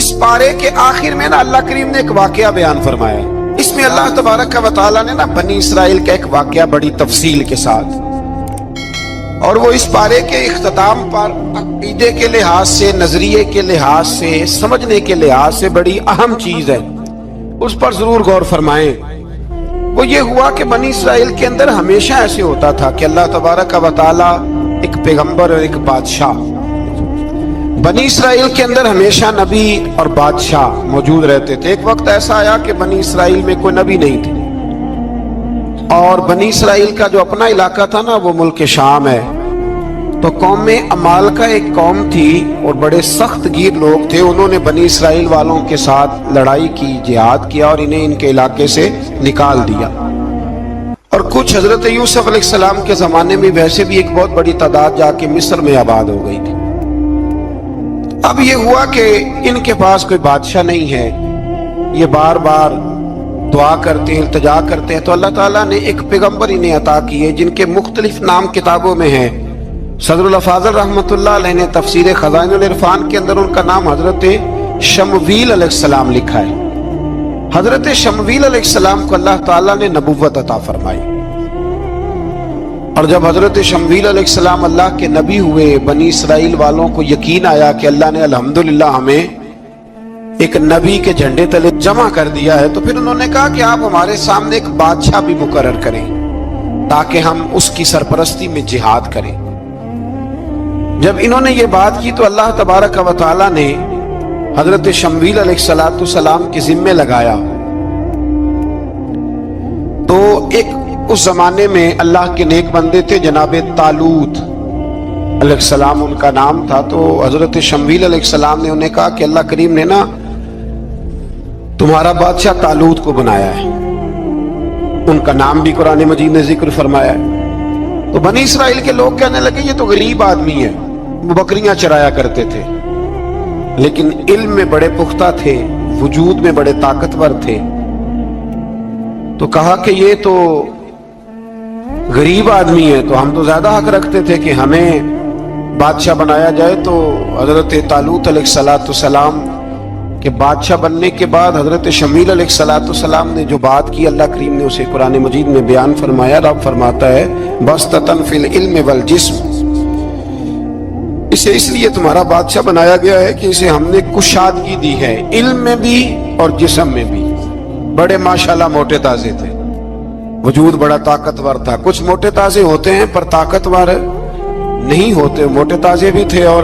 اس پارے کے آخر میں نا اللہ کریم نے ایک واقعہ بیان فرمایا ہے۔ اس میں اللہ تبارک و تعالیٰ نے نا بنی اسرائیل کا ایک واقعہ بڑی تفصیل کے ساتھ، اور وہ اس پارے کے اختتام پر عقیدے کے لحاظ سے، نظریے کے لحاظ سے، سمجھنے کے لحاظ سے بڑی اہم چیز ہے، اس پر ضرور غور فرمائیں۔ وہ یہ ہوا کہ بنی اسرائیل کے اندر ہمیشہ ایسے ہوتا تھا کہ اللہ تبارک و تعالیٰ ایک پیغمبر اور ایک بادشاہ، بنی اسرائیل کے اندر ہمیشہ نبی اور بادشاہ موجود رہتے تھے۔ ایک وقت ایسا آیا کہ بنی اسرائیل میں کوئی نبی نہیں تھے، اور بنی اسرائیل کا جو اپنا علاقہ تھا نا وہ ملک شام ہے، تو قوم عمالقہ ایک قوم تھی اور بڑے سخت گیر لوگ تھے۔ انہوں نے بنی اسرائیل والوں کے ساتھ لڑائی کی، جہاد کیا، اور انہیں ان کے علاقے سے نکال دیا۔ اور کچھ حضرت یوسف علیہ السلام کے زمانے میں ویسے بھی ایک بہت بڑی تعداد جا کے مصر میں آباد ہو گئی تھی۔ اب یہ ہوا کہ ان کے پاس کوئی بادشاہ نہیں ہے، یہ بار بار دعا کرتے ہیں، التجا کرتے ہیں، تو اللہ تعالیٰ نے ایک پیغمبر انہیں عطا کیے جن کے مختلف نام کتابوں میں ہیں۔ صدر الافاضل رحمۃ اللہ علیہ نے تفسیر خزائن العرفان کے اندر ان کا نام حضرت شمویل علیہ السلام لکھا ہے۔ حضرت شمویل علیہ السلام کو اللہ تعالیٰ نے نبوت عطا فرمائی، اور جب حضرت شمویل علیہ السلام اللہ کے نبی ہوئے، بنی اسرائیل والوں کو یقین آیا کہ اللہ نے الحمدللہ ہمیں ایک نبی کے جھنڈے تلے جمع کر دیا ہے، تو پھر انہوں نے کہا کہ آپ ہمارے سامنے ایک بادشاہ بھی مقرر کریں تاکہ ہم اس کی سرپرستی میں جہاد کریں۔ جب انہوں نے یہ بات کی تو اللہ تبارک و تعالیٰ نے حضرت شمویل علیہ السلام کے ذمے لگایا۔ تو ایک اس زمانے میں اللہ کے نیک بندے تھے جناب طالوت علیہ السلام ان کا نام تھا، تو حضرت شمویل علیہ السلام نے انہیں کہا کہ اللہ کریم نے نا تمہارا بادشاہ طالوت کو بنایا ہے، ان کا نام بھی قرآن مجید نے ذکر فرمایا ہے۔ تو بنی اسرائیل کے لوگ کہنے لگے یہ تو غریب آدمی ہے، وہ بکریاں چرایا کرتے تھے، لیکن علم میں بڑے پختہ تھے، وجود میں بڑے طاقتور تھے، تو کہا کہ یہ تو غریب آدمی ہے، تو ہم تو زیادہ حق رکھتے تھے کہ ہمیں بادشاہ بنایا جائے۔ تو حضرت طالوت علیہ السلام کے بادشاہ بننے کے بعد حضرت شمویل علیہ السلام نے جو بات کی، اللہ کریم نے اسے قرآن مجید میں بیان فرمایا۔ رب فرماتا ہے بسطۃ فی العلم والجسم، اسے اس لیے تمہارا بادشاہ بنایا گیا ہے کہ اسے ہم نے کشادگی دی ہے، علم میں بھی اور جسم میں بھی۔ بڑے ماشاءاللہ موٹے تازے تھے، وجود بڑا طاقتور تھا۔ کچھ موٹے تازے ہوتے ہیں پر طاقتور نہیں ہوتے، موٹے تازے بھی تھے اور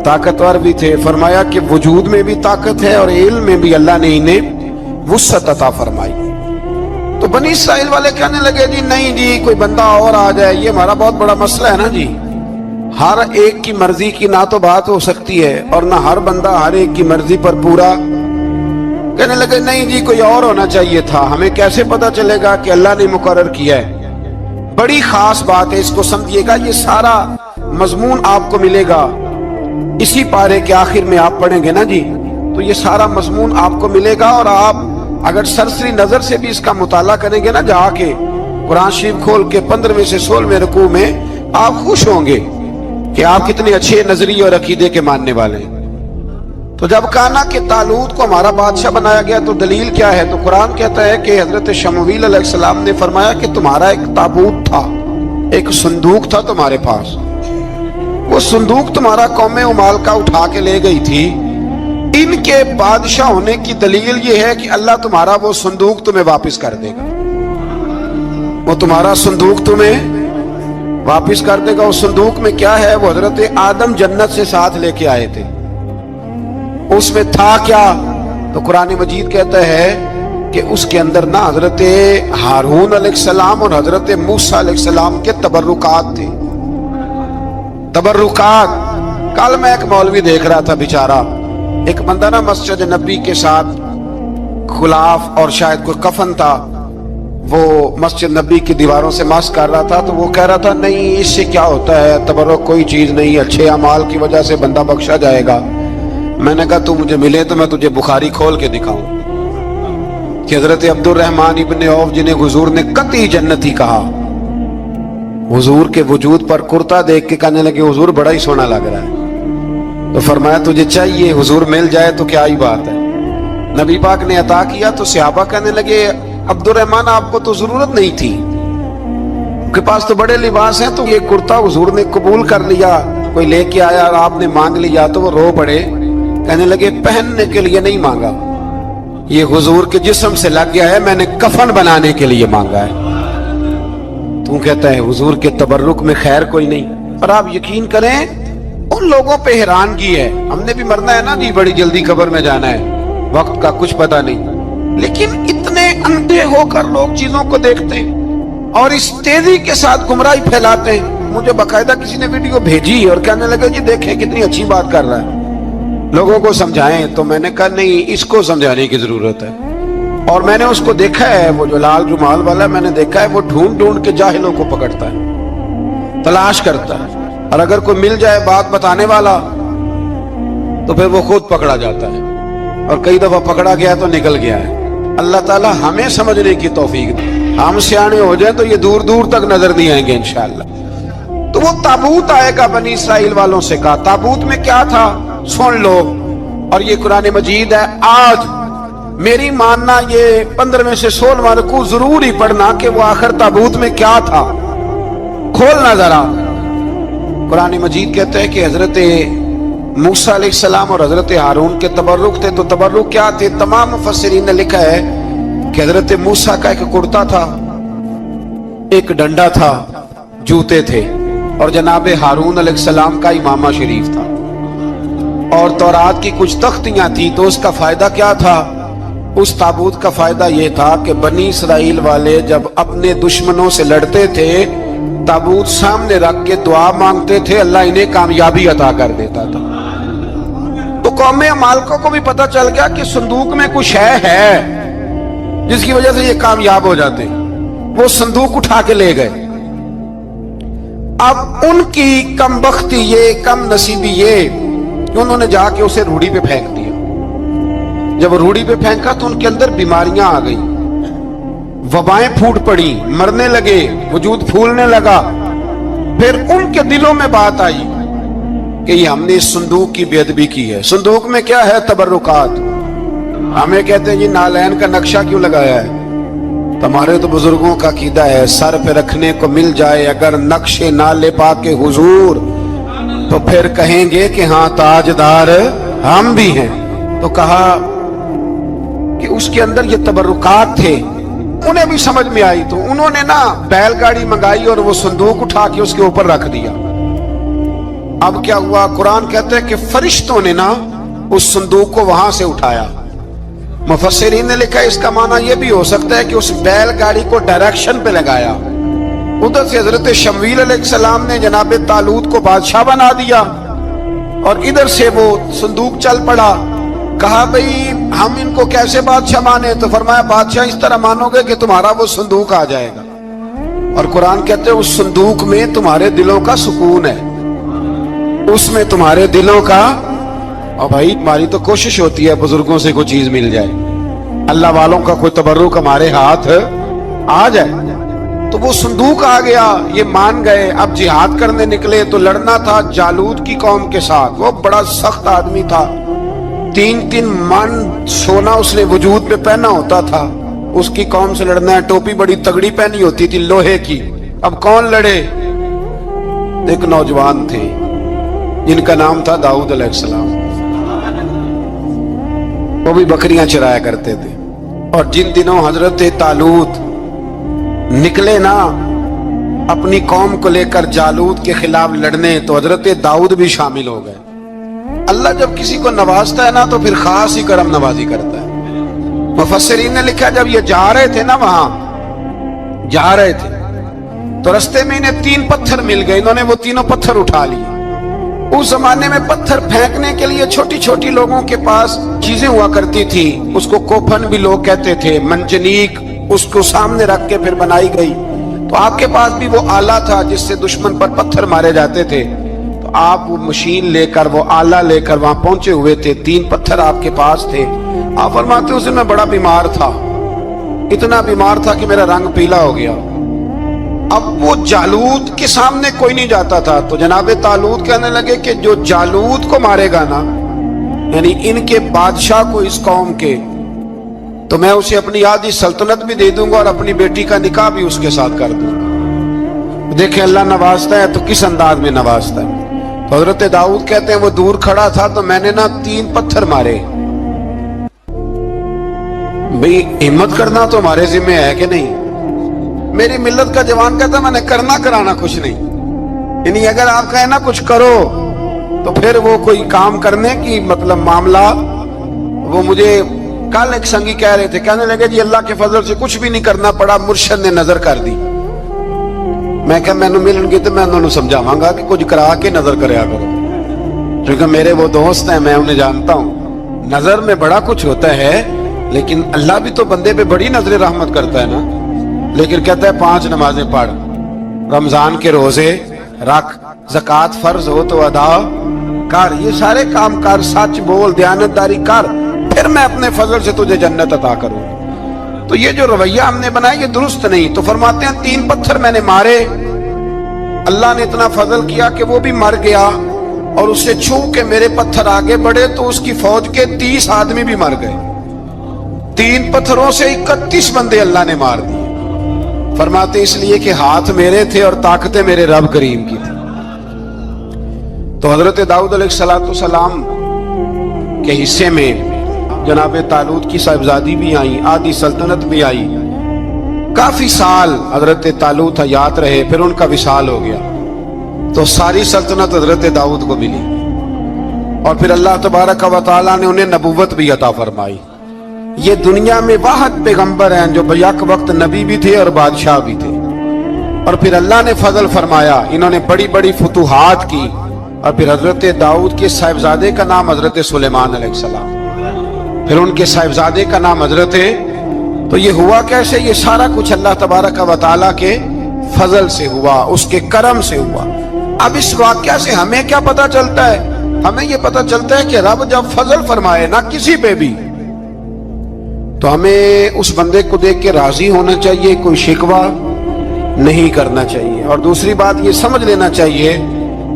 طاقتور بھی تھے۔ فرمایا کہ وجود میں بھی طاقت ہے اور علم میں بھی اللہ نے انہیں وسعت عطا فرمائی۔ تو بنی اسرائیل والے کہنے لگے جی نہیں جی کوئی بندہ اور آ جائے، یہ ہمارا بہت بڑا مسئلہ ہے نا جی، ہر ایک کی مرضی کی نہ تو بات ہو سکتی ہے اور نہ ہر بندہ ہر ایک کی مرضی پر پورا۔ کہنے لگے نہیں جی کوئی اور ہونا چاہیے تھا، ہمیں کیسے پتا چلے گا کہ اللہ نے مقرر کیا ہے؟ بڑی خاص بات ہے، اس کو سمجھیے گا، یہ سارا مضمون آپ کو ملے گا اسی پارے کے آخر میں، آپ پڑھیں گے نا جی تو یہ سارا مضمون آپ کو ملے گا، اور آپ اگر سرسری نظر سے بھی اس کا مطالعہ کریں گے نا، جا کے قرآن شریف کھول کے 15ویں سے 16ویں رکوع میں، آپ خوش ہوں گے کہ آپ کتنے اچھے نظریے اور عقیدے کے ماننے والے ہیں۔ تو جب کہا نا کہ طالوت کو ہمارا بادشاہ بنایا گیا تو دلیل کیا ہے؟ تو قرآن کہتا ہے کہ حضرت شمویل علیہ السلام نے فرمایا کہ تمہارا ایک تابوت تھا، ایک صندوق تھا تمہارے پاس، وہ صندوق تمہارا قوم عمالقہ اٹھا کے لے گئی تھی۔ ان کے بادشاہ ہونے کی دلیل یہ ہے کہ اللہ تمہارا وہ صندوق تمہیں واپس کر دے گا، وہ تمہارا صندوق تمہیں واپس کر دے گا۔ اس صندوق میں کیا ہے؟ وہ حضرت آدم جنت سے ساتھ لے کے آئے تھے، اس میں تھا کیا؟ تو قرآن مجید کہتا ہے کہ اس کے اندر نا حضرت ہارون علیہ السلام اور حضرت موسیٰ علیہ السلام کے تبرکات تھے، تبرکات۔ کل میں ایک مولوی دیکھ رہا تھا بیچارہ، ایک بندہ نا مسجد نبی کے ساتھ خلاف اور شاید کوئی کفن تھا، وہ مسجد نبی کی دیواروں سے مس کر رہا تھا، تو وہ کہہ رہا تھا نہیں اس سے کیا ہوتا ہے، تبرک کوئی چیز نہیں، اچھے اعمال کی وجہ سے بندہ بخشا جائے گا۔ میں نے کہا تو مجھے ملے تو میں تجھے بخاری کھول کے دکھاؤں کہ حضرت عبد الرحمن ابن عوف جنہیں حضور نے قطعی جنتی کہا، حضور کے وجود پر کرتا دیکھ کے کہنے لگے حضور بڑا ہی سونا لگ رہا ہے، تو فرمایا تجھے چاہیے حضور مل جائے تو کیا ہی بات ہے. نبی پاک نے عطا کیا تو صحابہ کہنے لگے عبد الرحمن آپ کو تو ضرورت نہیں تھی, کے پاس تو بڑے لباس ہیں, تو یہ کرتا حضور نے قبول کر لیا, کوئی لے کے آیا اور آپ نے مانگ لیا. تو وہ رو پڑے, کہنے لگے پہننے کے لیے نہیں مانگا, یہ حضور کے جسم سے لگ گیا ہے, میں نے کفن بنانے کے لیے مانگا ہے. تو کہتا ہے حضور کے تبرک میں خیر کوئی نہیں. اور آپ یقین کریں ان لوگوں پہ حیرانگی ہے, ہم نے بھی مرنا ہے نا جی, بڑی جلدی قبر میں جانا ہے, وقت کا کچھ پتہ نہیں, لیکن اتنے اندھے ہو کر لوگ چیزوں کو دیکھتے ہیں اور اس تیزی کے ساتھ گمراہی پھیلاتے ہیں. مجھے باقاعدہ کسی نے ویڈیو بھیجی اور کہنے لگا جی دیکھیں کتنی اچھی بات کر رہا ہے, لوگوں کو سمجھائیں. تو میں نے کہا نہیں, اس کو سمجھانے کی ضرورت ہے. اور میں نے اس کو دیکھا ہے, وہ جو لال رومال والا, میں نے دیکھا ہے وہ ڈھونڈ ڈھونڈ کے جاہلوں کو پکڑتا ہے, تلاش کرتا ہے, اور اگر کوئی مل جائے بات بتانے والا تو پھر وہ خود پکڑا جاتا ہے, اور کئی دفعہ پکڑا گیا تو نکل گیا ہے. اللہ تعالی ہمیں سمجھنے کی توفیق دے, ہم سیانے ہو جائیں تو یہ دور دور تک نظر نہیں آئیں گے انشاءاللہ. تو وہ تابوت آئے گا, بنی اسرائیل والوں سے کہا تابوت میں کیا تھا سن لو, اور یہ قرآن مجید ہے. آج میری ماننا یہ 15 سے 16 رکوع ضرور ہی پڑھنا کہ وہ آخر تابوت میں کیا تھا, کھولنا ذرا. قرآن مجید کہتے ہیں کہ حضرت موسیٰ علیہ السلام اور حضرت ہارون کے تبرک تھے. تو تبرک کیا تھے؟ تمام مفسرین نے لکھا ہے کہ حضرت موسیٰ کا ایک کرتا تھا, ایک ڈنڈا تھا, جوتے تھے, اور جناب ہارون علیہ السلام کا امامہ شریف تھا, اور تورات کی کچھ تختیاں تھی. تو اس کا فائدہ کیا تھا؟ اس تابوت کا فائدہ یہ تھا کہ بنی اسرائیل والے جب اپنے دشمنوں سے لڑتے تھے تابوت سامنے رکھ کے دعا مانگتے تھے, اللہ انہیں کامیابی عطا کر دیتا تھا. تو قوم عمالقہ کو بھی پتہ چل گیا کہ صندوق میں کچھ ہے جس کی وجہ سے یہ کامیاب ہو جاتے. وہ صندوق اٹھا کے لے گئے. اب ان کی کم بختی یہ, کم نصیبی یہ کہ انہوں نے جا کے اسے روڑی پہ پھینک دیا. جب روڑی پہ پھینکا تو ان کے اندر بیماریاں آ گئی, وبائیں پھوٹ پڑی, مرنے لگے, وجود پھولنے لگا. پھر ان کے دلوں میں بات آئی کہ یہ ہم نے اس صندوق کی بے ادبی کی ہے. صندوق میں کیا ہے؟ تبرکات. ہمیں کہتے ہیں جی نالین کا نقشہ کیوں لگایا ہے؟ تمہارے تو بزرگوں کا عقیدہ ہے سر پہ رکھنے کو مل جائے اگر نقش نالے پاک حضور تو پھر کہیں گے کہ ہاں تاجدار ہم بھی ہیں. تو کہا کہ اس کے اندر یہ تبرکات تھے. انہیں بھی سمجھ میں آئی تو انہوں نے نا بیل گاڑی منگائی اور وہ صندوق اٹھا کے اس کے اوپر رکھ دیا. اب کیا ہوا؟ قرآن کہتے ہیں کہ فرشتوں نے نا اس صندوق کو وہاں سے اٹھایا. مفسرین نے لکھا اس کا معنی یہ بھی ہو سکتا ہے کہ اس بیل گاڑی کو ڈائریکشن پہ لگایا. ادھر سے حضرت شمویل علیہ السلام نے جناب طالوت کو بادشاہ بنا دیا اور ادھر سے وہ صندوق چل پڑا. کہا بھئی ہم ان کو کیسے بادشاہ مانے؟ تو فرمایا بادشاہ اس طرح مانو گے کہ تمہارا وہ صندوق آ جائے گا. اور قرآن کہتے ہیں اس صندوق میں تمہارے دلوں کا سکون ہے, اس میں تمہارے دلوں کا. اور بھائی ہماری تو کوشش ہوتی ہے بزرگوں سے کوئی چیز مل جائے, اللہ والوں کا کوئی تبرک ہمارے ہاتھ آ جائے. تو وہ صندوق آ گیا, یہ مان گئے. اب جہاد کرنے نکلے تو لڑنا تھا جالوت کی قوم کے ساتھ. وہ بڑا سخت آدمی تھا, 3 من سونا اس نے وجود پہ پہنا ہوتا تھا. اس کی قوم سے لڑنا ہے, ٹوپی بڑی تگڑی پہنی ہوتی تھی لوہے کی. اب کون لڑے؟ ایک نوجوان تھے جن کا نام تھا داؤد علیہ السلام. وہ بھی بکریاں چرایا کرتے تھے. اور جن دنوں حضرت طالوت نکلے نا اپنی قوم کو لے کر جالوت کے خلاف لڑنے تو حضرت داؤد بھی شامل ہو گئے. اللہ جب کسی کو نوازتا ہے نا تو پھر خاص ہی کرم نوازی کرتا ہے. مفسرین نے لکھا جب یہ جا رہے تھے نا, وہاں جا رہے تھے تو رستے میں انہیں 3 پتھر مل گئے. انہوں نے وہ تینوں پتھر اٹھا لیے. اس زمانے میں پتھر پھینکنے کے لیے چھوٹی چھوٹی لوگوں کے پاس چیزیں ہوا کرتی تھی. اس کو کوپھن بھی لوگ کہتے تھے, منجنیک. اس کو سامنے رکھ کے پھر بنائی گئی. تو آپ کے پاس بھی وہ آلہ تھا جس سے دشمن پر پتھر مارے جاتے تھے. تو آپ وہ مشین لے کر, وہ آلہ لے کر وہاں پہنچے ہوئے تھے. 3 پتھر آپ کے پاس تھے. آپ فرماتے اس دن میں بڑا بیمار تھا, اتنا بیمار تھا کہ میرا رنگ پیلا ہو گیا. اب وہ جالوت کے سامنے کوئی نہیں جاتا تھا، تو جناب طالوت کہنے لگے کہ جو جالوت کو مارے گا نا، یعنی ان کے بادشاہ کو اس قوم کے، تو میں اسے اپنی آدھی سلطنت بھی دے دوں گا اور اپنی بیٹی کا نکاح بھی اس کے ساتھ کر دوں گا۔ دیکھیں اللہ نوازتا ہے تو کس انداز میں نوازتا ہے۔ تو حضرت داؤد کہتے ہیں وہ دور کھڑا تھا تو میں نے نا 3 پتھر مارے۔ بھئی ہمت کرنا تو ہمارے ذمہ ہے کہ نہیں؟ میری ملت کا جوان کہتا میں نے کرنا کرانا کچھ نہیں، یعنی اگر آپ کہیں نا کچھ کرو تو پھر وہ کوئی کام کرنے کی مطلب معاملہ، وہ مجھے کل ایک سنگی کہہ رہے تھے، کہنے لگے جی اللہ کے فضل سے کچھ بھی نہیں کرنا پڑا، مرشد نے نظر کر دی۔ میں کہا میں ملن گی تو میں انہوں نے سمجھاواں گا کہ کچھ کرا کے نظر کریا کرو، کیونکہ میرے وہ دوست ہیں، میں انہیں جانتا ہوں۔ نظر میں بڑا کچھ ہوتا ہے، لیکن اللہ بھی تو بندے پہ بڑی نظر رحمت کرتا ہے نا۔ لیکن کہتا ہے 5 نمازیں پڑھ، رمضان کے روزے رکھ، زکوٰۃ فرض ہو تو ادا کر، یہ سارے کام کر، سچ بول، دیانتداری کر، پھر میں اپنے فضل سے تجھے جنت عطا کروں۔ تو یہ جو رویہ ہم نے بنایا یہ درست نہیں۔ تو فرماتے ہیں 3 پتھر میں نے مارے، اللہ نے اتنا فضل کیا کہ وہ بھی مر گیا، اور اس سے چھو کے میرے پتھر آگے بڑھے تو اس کی فوج کے 30 آدمی بھی مر گئے۔ 3 پتھروں سے 31 بندے اللہ نے مار دیے۔ فرماتے اس لیے کہ ہاتھ میرے تھے اور طاقتیں میرے رب کریم کی تھی۔ تو حضرت داؤد علیہ السلام کے حصے میں جناب طالوت کی صاحبزادی بھی آئی، آدھی سلطنت بھی آئی، کافی سال حضرت طالوت حیات رہے، پھر ان کا وصال ہو گیا، تو ساری سلطنت حضرت داؤد کو ملی، اور پھر اللہ تبارک و تعالیٰ نے انہیں نبوت بھی عطا فرمائی۔ یہ دنیا میں واحد پیغمبر ہیں جو بیک وقت نبی بھی تھے اور بادشاہ بھی تھے، اور پھر اللہ نے فضل فرمایا، انہوں نے بڑی بڑی فتوحات کی، اور پھر حضرت داؤد کے صاحبزادے کا نام حضرت سلیمان علیہ السلام، پھر ان کے صاحبزادے کا نام حضرت، تو یہ ہوا کیسے؟ یہ سارا کچھ اللہ تبارک و تعالیٰ کے فضل سے ہوا، اس کے کرم سے ہوا۔ اب اس واقعہ سے ہمیں کیا پتا چلتا ہے؟ ہمیں یہ پتا چلتا ہے کہ رب جب فضل فرمائے نا کسی پہ بھی، تو ہمیں اس بندے کو دیکھ کے راضی ہونا چاہیے، کوئی شکوہ نہیں کرنا چاہیے۔ اور دوسری بات یہ سمجھ لینا چاہیے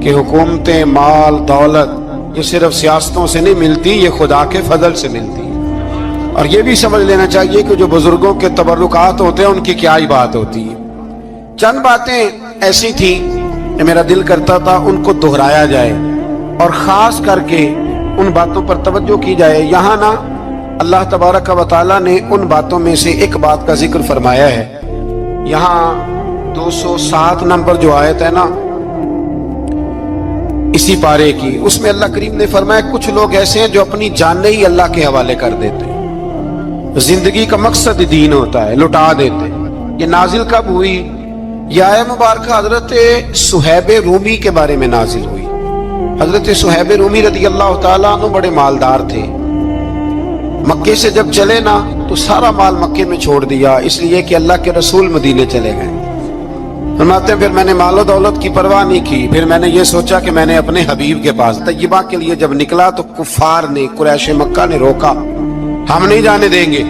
کہ حکومتیں، مال، دولت یہ صرف سیاستوں سے نہیں ملتی، یہ خدا کے فضل سے ملتی ہے۔ اور یہ بھی سمجھ لینا چاہیے کہ جو بزرگوں کے تبرکات ہوتے ہیں ان کی کیا ہی بات ہوتی ہے۔ چند باتیں ایسی تھیں کہ میرا دل کرتا تھا ان کو دہرایا جائے، اور خاص کر کے ان باتوں پر توجہ کی جائے۔ یہاں نا اللہ تبارک و تعالیٰ نے ان باتوں میں سے ایک بات کا ذکر فرمایا ہے۔ یہاں 207 نمبر جو آیت ہے نا اسی پارے کی، اس میں اللہ کریم نے فرمایا کچھ لوگ ایسے ہیں جو اپنی جانیں ہی اللہ کے حوالے کر دیتے ہیں، زندگی کا مقصد دین ہوتا ہے، لٹا دیتے ہیں۔ یہ نازل کب ہوئی؟ یہ آیت مبارکہ حضرت صہیب رومی کے بارے میں نازل ہوئی۔ حضرت صہیب رومی رضی اللہ تعالیٰ عنہ بڑے مالدار تھے، مکے سے جب چلے نا تو سارا مال مکے میں چھوڑ دیا، اس لیے کہ اللہ کے رسول مدینے چلے گئے۔ فرماتے ہیں پھر میں نے مال و دولت کی پرواہ نہیں کی، پھر میں نے یہ سوچا کہ میں نے اپنے حبیب کے پاس طیبہ کے لیے جب نکلا تو کفار نے، قریش مکہ نے روکا، ہم نہیں جانے دیں گے۔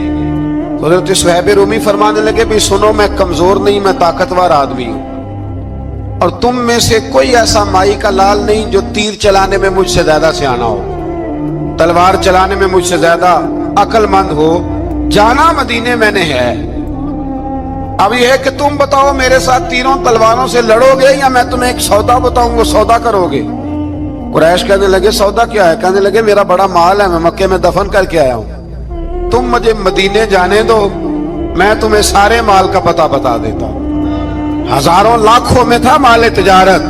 تو حضرت صہیب رومی فرمانے لگے بھی سنو، میں کمزور نہیں، میں طاقتور آدمی ہوں، اور تم میں سے کوئی ایسا مائی کا لال نہیں جو تیر چلانے میں مجھ سے زیادہ سیانا ہو، تلوار چلانے میں مجھ سے زیادہ عقل مند ہو، جانا مدینے میں نے ہے۔ اب یہ ہے کہ تم بتاؤ میرے ساتھ تینوں تلواروں سے لڑو گے یا میں تمہیں ایک سودا بتاؤں گا، سودا کرو گے؟ قریش کہنے لگے سودا کیا ہے؟ کہنے لگے میرا بڑا مال ہے، میں مکے میں دفن کر کے آیا ہوں، تم مجھے مدینے جانے دو، میں تمہیں سارے مال کا پتہ بتا دیتا ہوں۔ ہزاروں لاکھوں میں تھا مال تجارت،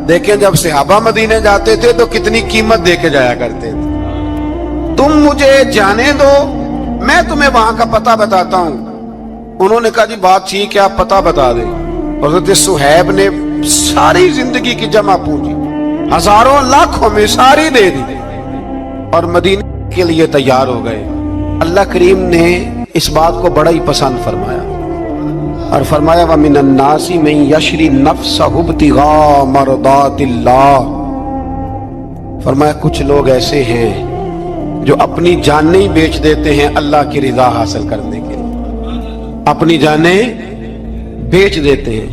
دیکھیں جب صحابہ مدینے جاتے تھے تو کتنی قیمت دے کے جایا کرتے تھے۔ تم مجھے جانے دو، میں تمہیں وہاں کا پتہ بتاتا ہوں۔ انہوں نے کہا جی بات ٹھیک ہے، آپ پتہ بتا دیں۔ حضرت صہیب نے ساری زندگی کی جمع پونجی ہزاروں لاکھوں میں ساری دے دی اور مدینے کے لیے تیار ہو گئے۔ اللہ کریم نے اس بات کو بڑا ہی پسند فرمایا اور فرمایا وَمِنَ النَّاسِ مَن يَشْرِي نَفْسَهُ ابْتِغَاءَ مَرْضَاتِ اللَّهِ، فرمایا کچھ لوگ ایسے ہیں جو اپنی جانیں ہی بیچ دیتے ہیں اللہ کی رضا حاصل کرنے کے لیے، اپنی جانیں بیچ دیتے ہیں۔